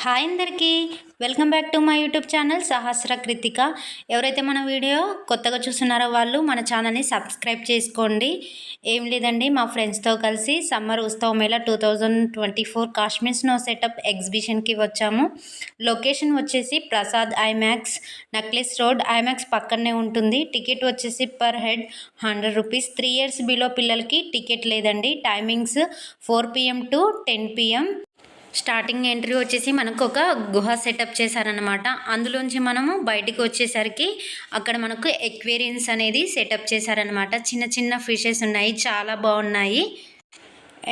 Hi అందరికీ welcome back to my YouTube channel Sahasra Krithika. ఎవరైతే మన వీడియో కొత్తగా చూస్తున్నారో వాళ్ళు మన ఛానల్ని సబ్స్క్రైబ్ చేసుకోండి. ఏం లేదండి, మా ఫ్రెండ్స్తో కలిసి సమ్మర్ ఉత్సవ మేళా 2024 కాశ్మీర్ స్నో సెటప్ ఎగ్జిబిషన్కి వచ్చాము. లొకేషన్ వచ్చేసి Prasad IMAX, necklace road. IMAX పక్కనే ఉంటుంది. టికెట్ వచ్చేసి per head 100 rupees. 3 years below పిల్లలకి టికెట్ లేదండి. Timings 4 PM to 10 PM. Starting entry వచ్చేసి మనకు ఒక గుహ సెటప్ చేశారనమాట. అందులోంచి మనము బయటికి వచ్చేసరికి అక్కడ మనకు ఎక్వేరియన్స్ అనేది సెటప్ చేశారనమాట. చిన్న చిన్న ఫిషెస్ ఉన్నాయి, చాలా బాగున్నాయి.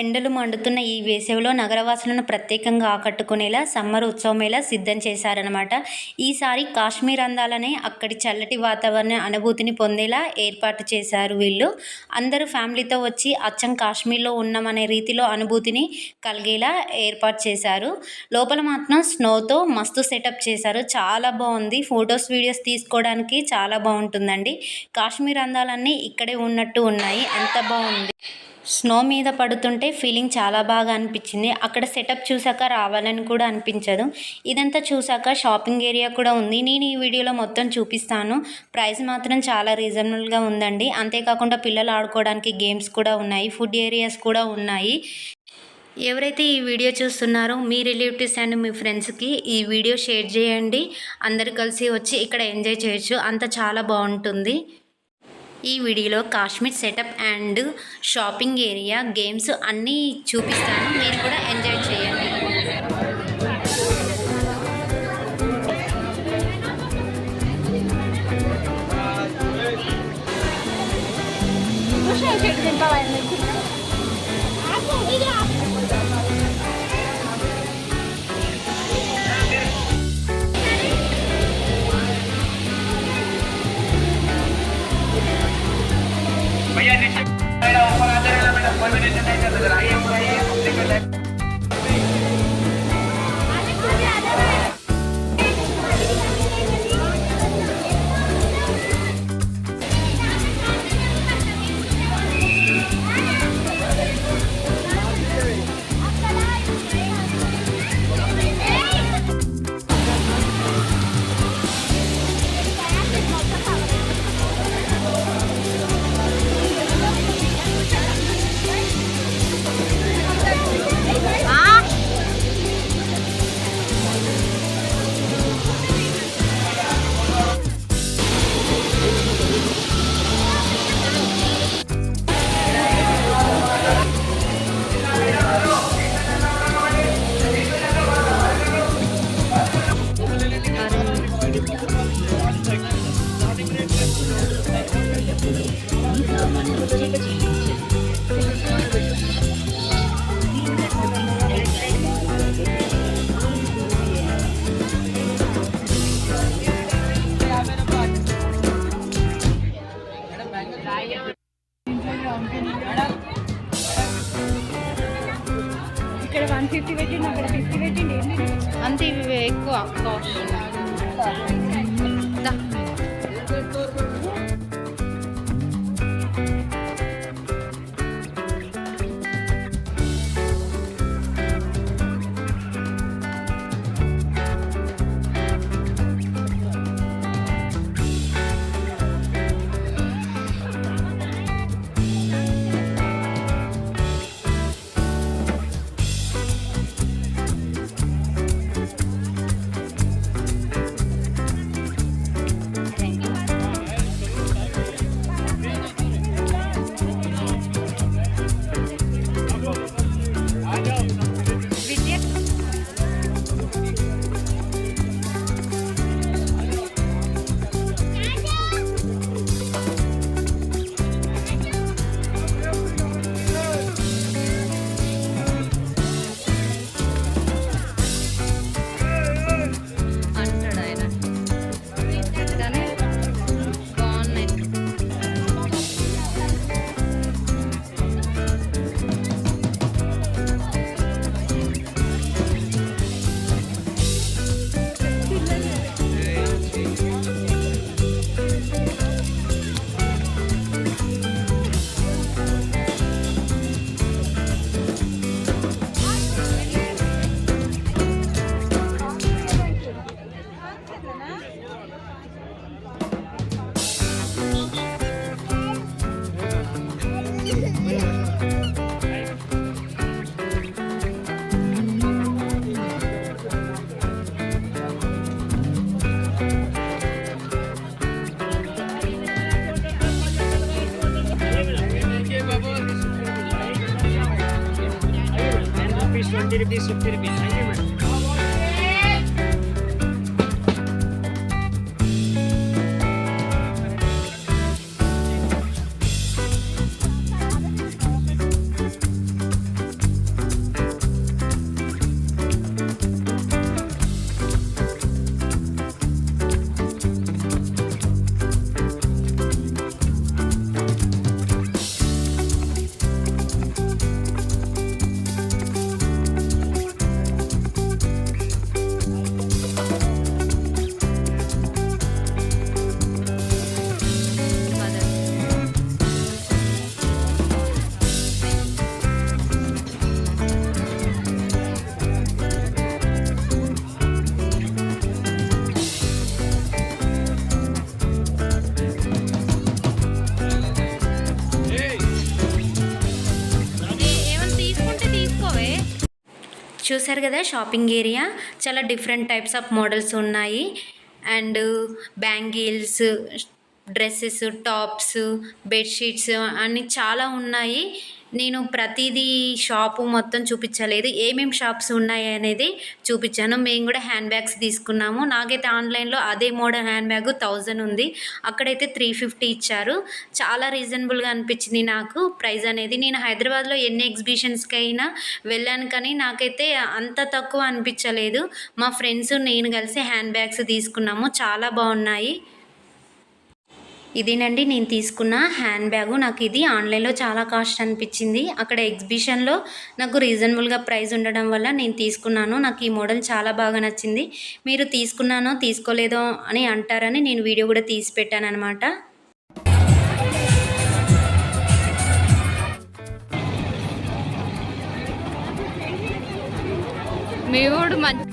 ఎండలు మండుతున్న ఈ వేసవిలో నగరవాసులను ప్రత్యేకంగా ఆకట్టుకునేలా సమ్మర్ ఉత్సవ మేళా సిద్ధం చేశారనమాట. ఈసారి కాశ్మీర్ అందాలనే అక్కడి చల్లటి వాతావరణ అనుభూతిని పొందేలా ఏర్పాటు చేశారు వీళ్ళు. అందరూ ఫ్యామిలీతో వచ్చి అచ్చం కాశ్మీర్లో ఉన్నామనే రీతిలో అనుభూతిని కలిగేలా ఏర్పాటు చేశారు. లోపల మాత్రం స్నోతో మస్తు సెటప్ చేశారు, చాలా బాగుంది. ఫొటోస్ వీడియోస్ తీసుకోవడానికి చాలా బాగుంటుందండి. కాశ్మీర్ అందాలన్నీ ఇక్కడే ఉన్నట్టు ఉన్నాయి, అంత బాగుంది. స్నో మీద పడుతుంటే ఫీలింగ్ చాలా బాగా అనిపించింది. అక్కడ సెటప్ చూసాక రావాలని కూడా అనిపించదు. ఇదంతా చూసాక షాపింగ్ ఏరియా కూడా ఉంది. నేను ఈ వీడియోలో మొత్తం చూపిస్తాను. ప్రైస్ మాత్రం చాలా రీజనబుల్గా ఉందండి. అంతేకాకుండా పిల్లలు ఆడుకోవడానికి గేమ్స్ కూడా ఉన్నాయి, ఫుడ్ ఏరియాస్ కూడా ఉన్నాయి. ఎవరైతే ఈ వీడియో చూస్తున్నారో మీ రిలేటివ్స్ అండ్ మీ ఫ్రెండ్స్కి ఈ వీడియో షేర్ చేయండి. అందరు కలిసి వచ్చి ఇక్కడ ఎంజాయ్ చేయొచ్చు, అంత చాలా బాగుంటుంది. ఈ వీడియోలో Kashmir setup and shopping area, games అన్నీ చూపిస్తాను. మీరు కూడా ఎంజాయ్ చేయండి. भैया नीचे ऊपर आते रहना बेटा, परमिशन नहीं करते जरा आइए ऊपर आइए निकल ఇక్కడ 150 పెట్టిండు, అక్కడ 50 పెట్టిండు. అంతే, ఇవి ఎక్కువ cost. rupees, 50 rupees. Thank you, madam. చూసారు కదా షాపింగ్ ఏరియా, చాలా డిఫరెంట్ టైప్స్ ఆఫ్ మోడల్స్ ఉన్నాయి. And bangles, dresses, tops, bedsheets అన్నీ చాలా ఉన్నాయి. నేను ప్రతిదీ షాపు మొత్తం చూపించలేదు, ఏమేమి షాప్స్ ఉన్నాయి అనేది చూపించాను. మేము కూడా హ్యాండ్ బ్యాగ్స్ తీసుకున్నాము. నాకైతే ఆన్లైన్లో అదే మోడల్ హ్యాండ్ బ్యాగ్ 1000 ఉంది, అక్కడైతే 350 ఇచ్చారు. చాలా రీజనబుల్గా అనిపించింది నాకు ప్రైస్ అనేది. నేను హైదరాబాద్లో ఎన్ని ఎగ్జిబిషన్స్కి అయినా వెళ్ళాను, కానీ నాకైతే అంత తక్కువ అనిపించలేదు. మా ఫ్రెండ్స్ నేను కలిసి హ్యాండ్ బ్యాగ్స్ తీసుకున్నాము, చాలా బాగున్నాయి. ఇదేనండి నేను తీసుకున్న హ్యాండ్ బ్యాగు. నాకు ఇది ఆన్లైన్లో చాలా కాస్ట్ అనిపించింది, అక్కడ ఎగ్జిబిషన్లో నాకు రీజనబుల్గా ప్రైస్ ఉండడం వల్ల నేను తీసుకున్నాను. నాకు ఈ మోడల్ చాలా బాగా నచ్చింది. మీరు తీసుకున్నానో తీసుకోలేదో అని అంటారని నేను వీడియో కూడా తీసి పెట్టాను అనమాట. మీ ఊడు మంచి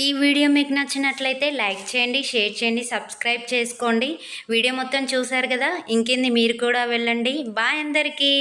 ఈ వీడియో మీకు నచ్చినట్లయితే లైక్ చేయండి, షేర్ చేయండి, సబ్స్క్రైబ్ చేసుకోండి. వీడియో మొత్తం చూశారు కదా, ఇంకేంది మీరు కూడా వెళ్ళండి. బాయ్ అందరికీ.